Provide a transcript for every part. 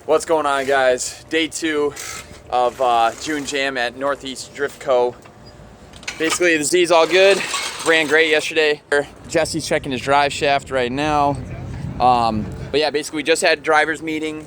What's going on, guys? Day 2 of June Jam at Northeast Drift Co. Basically, the Z's all good. Ran great yesterday. Jesse's checking his drive shaft right now. But yeah, basically we just had driver's meeting.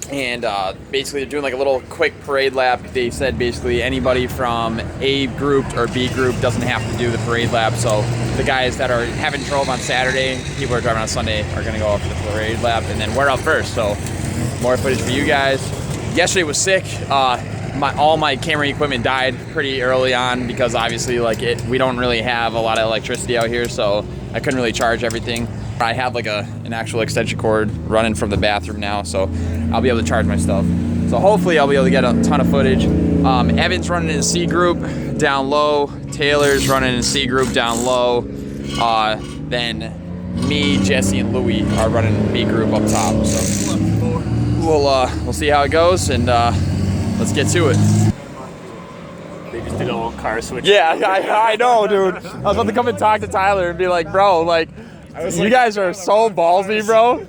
Basically they're doing like a little quick parade lap. They said basically anybody from A group or B group doesn't have to do the parade lap. So the guys that haven't drove on Saturday, people who are driving on Sunday are gonna go up for the parade lap, and then we're up first. So more footage for you guys. Yesterday was sick. All my camera equipment died pretty early on because obviously we don't really have a lot of electricity out here, so I couldn't really charge everything. I have like an actual extension cord running from the bathroom now, so I'll be able to charge my stuff. So hopefully I'll be able to get a ton of footage. Evan's running in C group down low. Taylor's running in C group down low. Then me, Jesse, and Louie are running B group up top. So we'll see how it goes, and let's get to it. They just did a little car switch. Yeah, I know, dude. I was about to come and talk to Tyler and be like, bro, you guys are so ballsy, bro.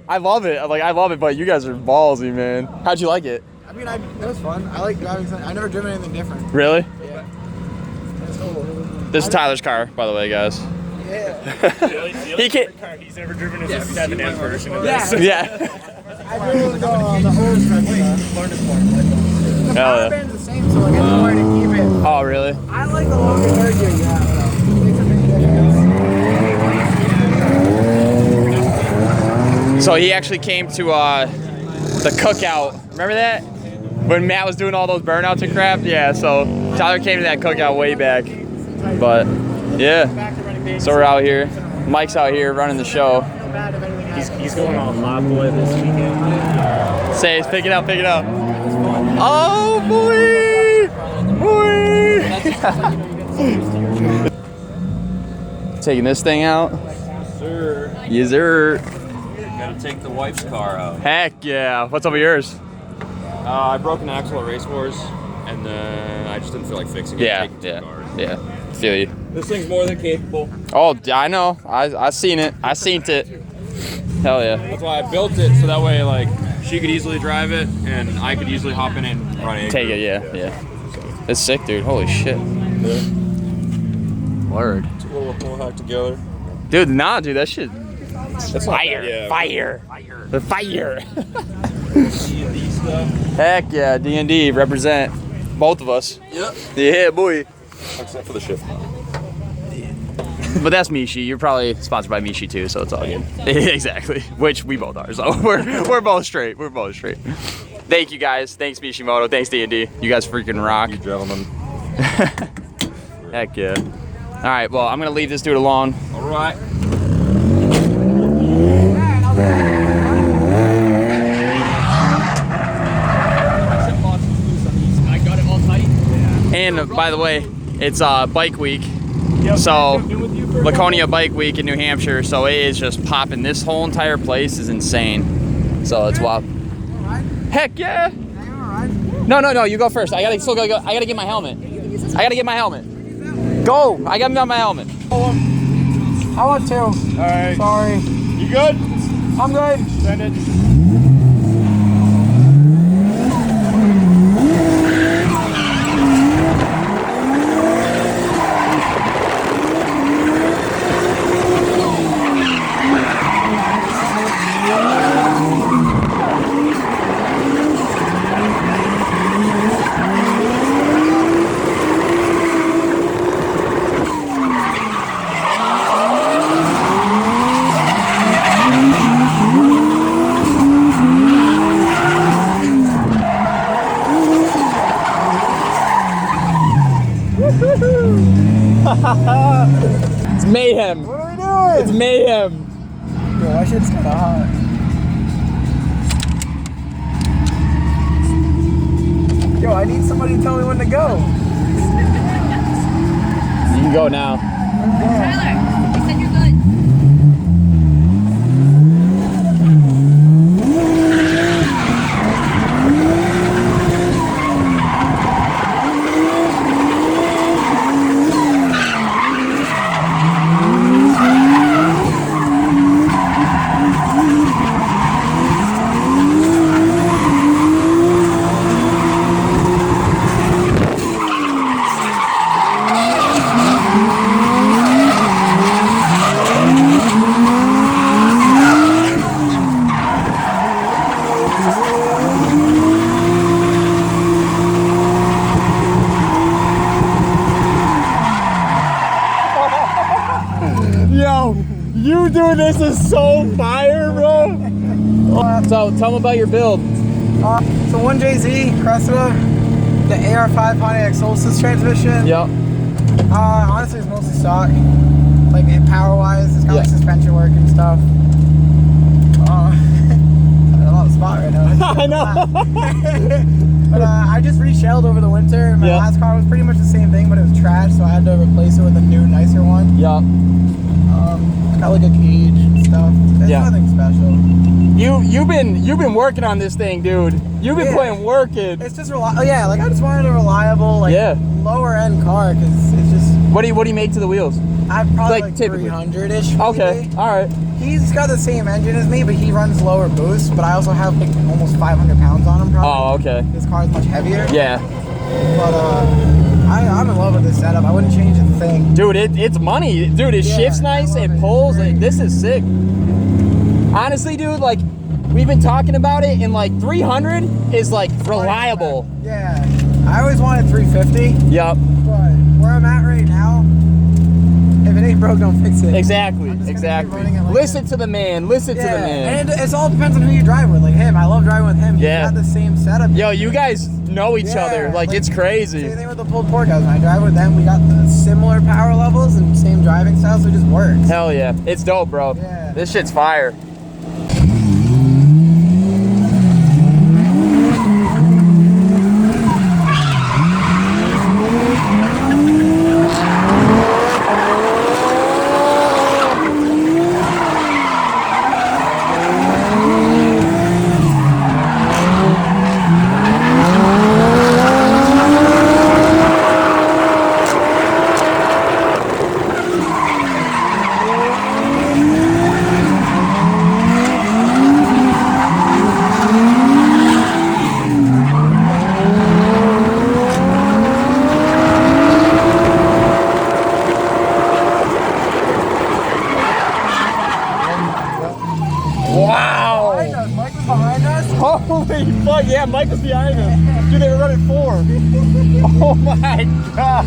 I love it, but you guys are ballsy, man. How'd you like it? I mean, it was fun. I like driving something. I've never driven anything different. Really? Yeah. It's cool. This is Tyler's car, by the way, guys. Yeah. He can't. Car he's ever driven is a 7M version of this. Yeah. I drove the old the powerband's the same, so it's nowhere to keep it. Oh, really? I like the longer third gear you have, though. It makes a big difference. So he actually came to the cookout. Remember that? When Matt was doing all those burnouts and crap? Yeah, so Tyler came to that cookout way back. But, yeah. So we're out here. Mike's out here running the show. He's going on Lob Boy this weekend. Say, pick it up. Oh, boy! Taking this thing out? Sir. Yes, sir. Gotta take the wife's car out. Heck yeah. What's up with yours? I broke an axle at Race Wars, and then I just didn't feel like fixing it. Yeah. Feel you. This thing's more than capable. Oh, I know. I seen it. Hell yeah. That's why I built it, so that way, she could easily drive it, and I could easily hop in and run it. Take it, yeah. It's sick, dude. Holy shit. Yeah. Word. We'll hack together. Dude, that shit. That's Fire. The fire. D&D stuff. Heck yeah, D&D represent both of us. Yep. Yeah, boy. Except for the shift knob. But that's Mishi. You're probably sponsored by Mishi too, so it's all good. Exactly. Which we both are, so we're both straight. Thank you guys. Thanks Mishimoto. Thanks D&D. You guys freaking rock. You gentlemen. Heck yeah. All right. Well, I'm gonna leave this dude alone. All right. I got it all tight. And by the way, it's Bike Week. So Laconia Bike Week in New Hampshire, so it is just popping. This whole entire place is insane. So it's wild. Heck yeah! No, you go first. I gotta get my helmet. Go! I gotta get my helmet. I want to. Alright. Sorry. You good? I'm good. Send it. It's mayhem. What are we doing? It's mayhem. Yo, that shit's kind of hot. Yo, I need somebody to tell me when to go. You can go now. Tyler, you said you're good. Yo, you doing this is so fire, bro. So tell me about your build. So 1JZ Cressida, the AR5 Pontiac Solstice transmission. Yep. Honestly, it's mostly stock. Like power-wise, it's got like Yeah. suspension work and stuff. I'm on the spot right now. I know. But I just reshelled over the winter. My Yeah. last car was pretty much the same thing, but it was trash, so I had to replace it with a new, nicer one. Yep. It's got like a cage and stuff. It's Yeah. nothing special. You've been working on this thing, dude. You've been putting work in. It's just reliable. Yeah, like I just wanted a reliable, like lower end car because it's just. What do you make to the wheels? I've probably like typically 300-ish. Okay, all right. He's got the same engine as me, but he runs lower boost. But I also have like almost 500 pounds on him. Probably. Oh, okay. This car is much heavier. Yeah. But I'm in love with this setup. I wouldn't change a thing. Dude, it's money. Dude, it shifts nice. It pulls. This is sick. Honestly, dude, like we've been talking about it, and like 300 is like reliable. Yeah. I always wanted 350. Yep. But where I'm at right now, if it ain't broke, don't fix it. Exactly. I'm just gonna keep Exactly. running it like Listen to the man. Listen to the man. And it all depends on who you drive with. Like him, I love driving with him. Yeah. He's got the same setup. Yo, you guys know each other. Like it's crazy. Same thing with the pulled pork guys. When I drive with them, we got the similar power levels and same driving style, so it just works. Hell yeah. It's dope, bro. Yeah. This shit's fire. Wow! Mike was behind us. Holy fuck, yeah, Mike was behind us. Dude, they were running 4. Oh my god.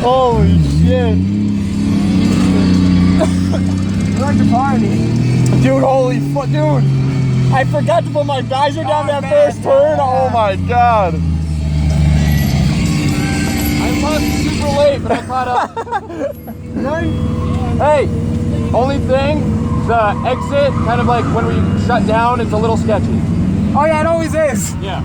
Holy shit. We like to party. Dude, holy fuck, dude. I forgot to put my visor down that first turn. Oh my god. I left super late, but I caught up. Hey, only thing, the exit, kind of like when we shut down, it's a little sketchy. Oh yeah, it always is. Yeah.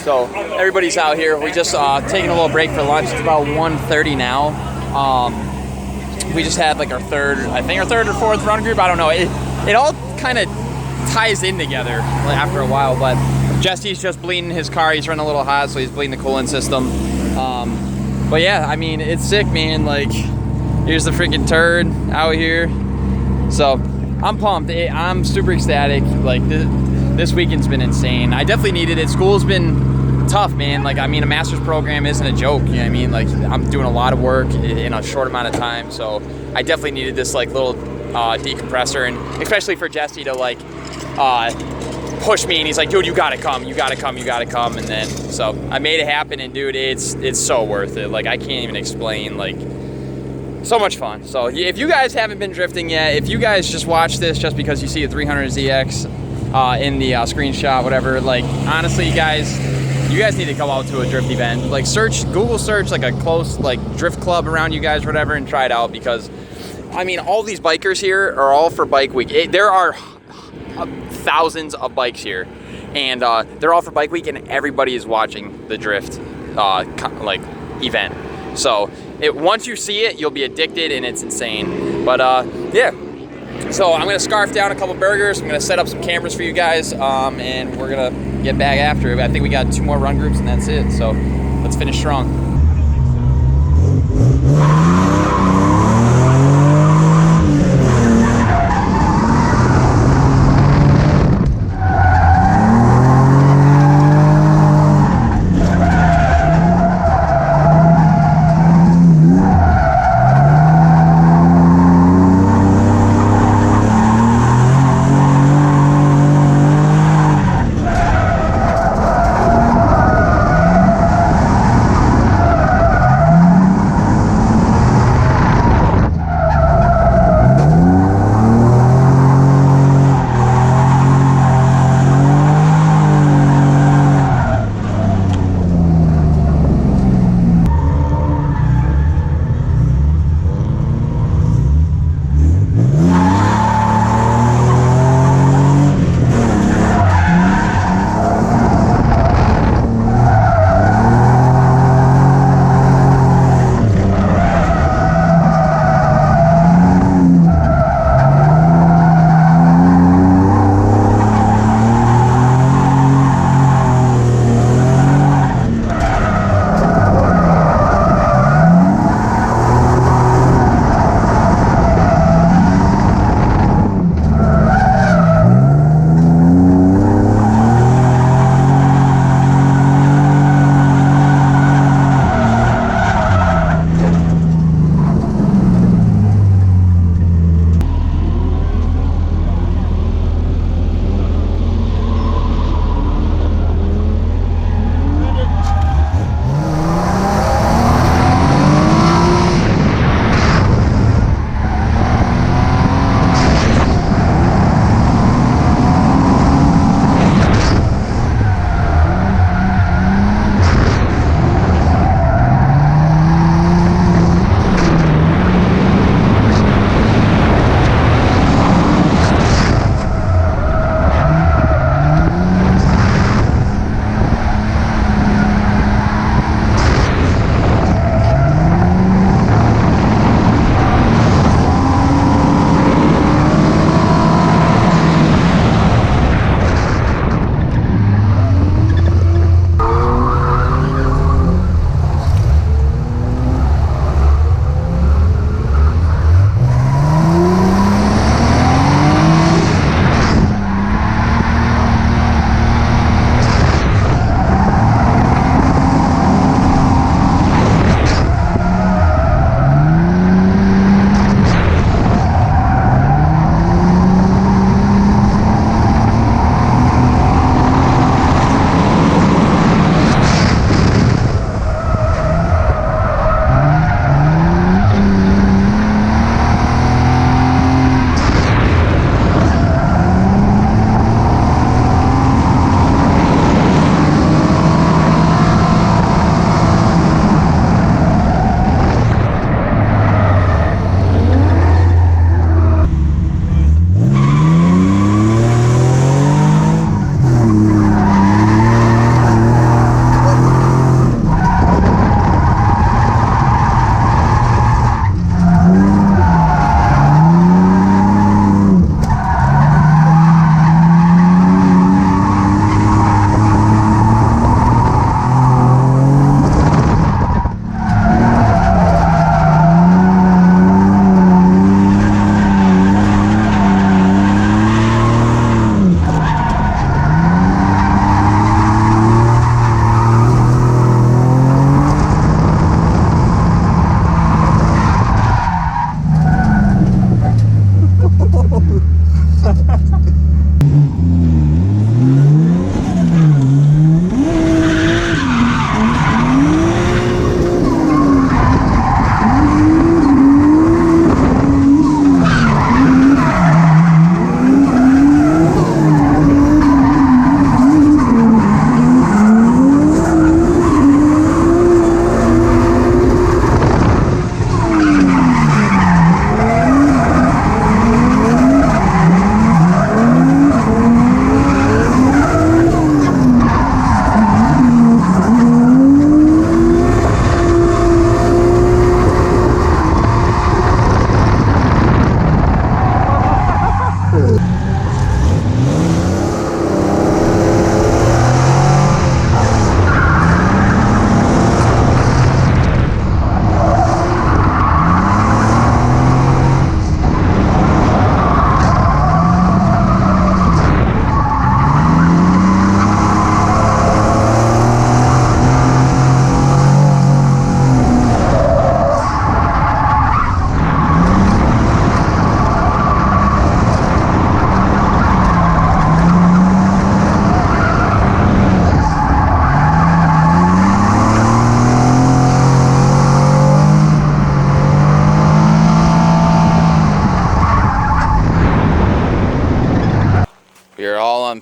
So everybody's out here. We just taking a little break for lunch. It's about 1:30 now. We just had like our third or fourth run group. I don't know. It all kind of ties in together after a while. But Jesse's just bleeding his car. He's running a little hot, so he's bleeding the coolant system. But yeah, I mean, it's sick, man. Like, here's the freaking turd out here. So I'm pumped. I'm super ecstatic. Like this weekend's been insane. I definitely needed it. School's been tough, man. Like, I mean, a master's program isn't a joke. You know what I mean? Like, I'm doing a lot of work in a short amount of time. So I definitely needed this like little decompressor, and especially for Jesse to like push me, and he's like, dude, you gotta come, and then so I made it happen, and dude, it's so worth it. Like, I can't even explain. Like, so much fun. So if you guys haven't been drifting yet, if you guys just watch this just because you see a 300ZX in the screenshot, whatever, like, honestly, you guys need to come out to a drift event. Like, Google search like a close like drift club around you guys, whatever, and try it out, because I mean, all these bikers here are all for Bike Week. There are thousands of bikes here, and they're all for Bike Week, and everybody is watching the drift like event. So once you see it, you'll be addicted, and it's insane. But yeah. So I'm gonna scarf down a couple burgers. I'm gonna set up some cameras for you guys, and we're gonna get back after it. I think we got 2 more run groups, and that's it. So let's finish strong.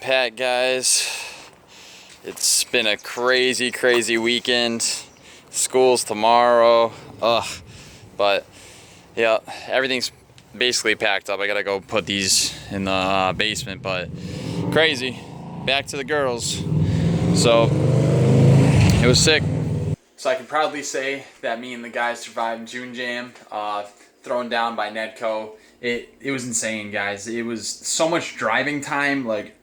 unpack, guys. It's been a crazy, crazy weekend. School's tomorrow. Ugh. But yeah, everything's basically packed up. I gotta go put these in the basement, but crazy. Back to the girls. So it was sick. So I can proudly say that me and the guys survived June Jam, thrown down by NEDCO. It was insane, guys. It was so much driving time. Like,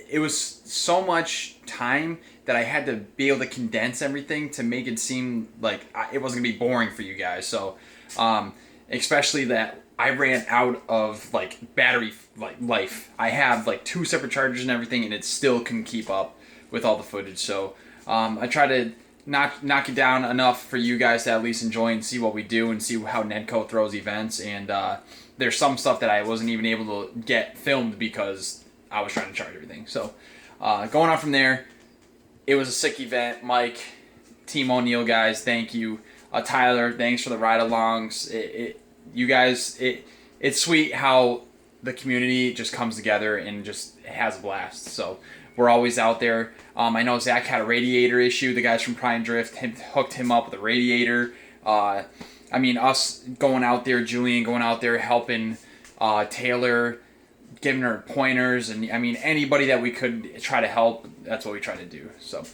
it was so much time that I had to be able to condense everything to make it seem like it wasn't gonna be boring for you guys. So, especially that I ran out of like battery life. I have like 2 separate chargers and everything, and it still couldn't keep up with all the footage. So I try to knock it down enough for you guys to at least enjoy and see what we do and see how NEDCO throws events. And there's some stuff that I wasn't even able to get filmed because I was trying to charge everything. So going on from there, it was a sick event. Mike, Team O'Neill guys, thank you. Tyler, thanks for the ride-alongs. You guys, it's sweet how the community just comes together and just has a blast. So we're always out there. I know Zach had a radiator issue. The guys from Prime Drift hooked him up with a radiator. I mean, us going out there, Julian going out there helping Taylor, giving her pointers, and I mean, anybody that we could try to help, that's what we try to do. So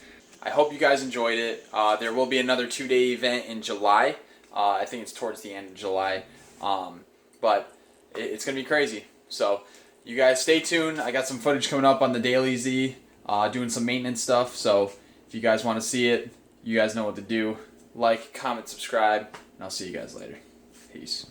I hope you guys enjoyed it. There will be another 2-day event in July. I think it's towards the end of July. But it's going to be crazy. So you guys stay tuned. I got some footage coming up on the Daily Z, doing some maintenance stuff. So if you guys want to see it, you guys know what to do. Like, comment, subscribe, and I'll see you guys later. Peace.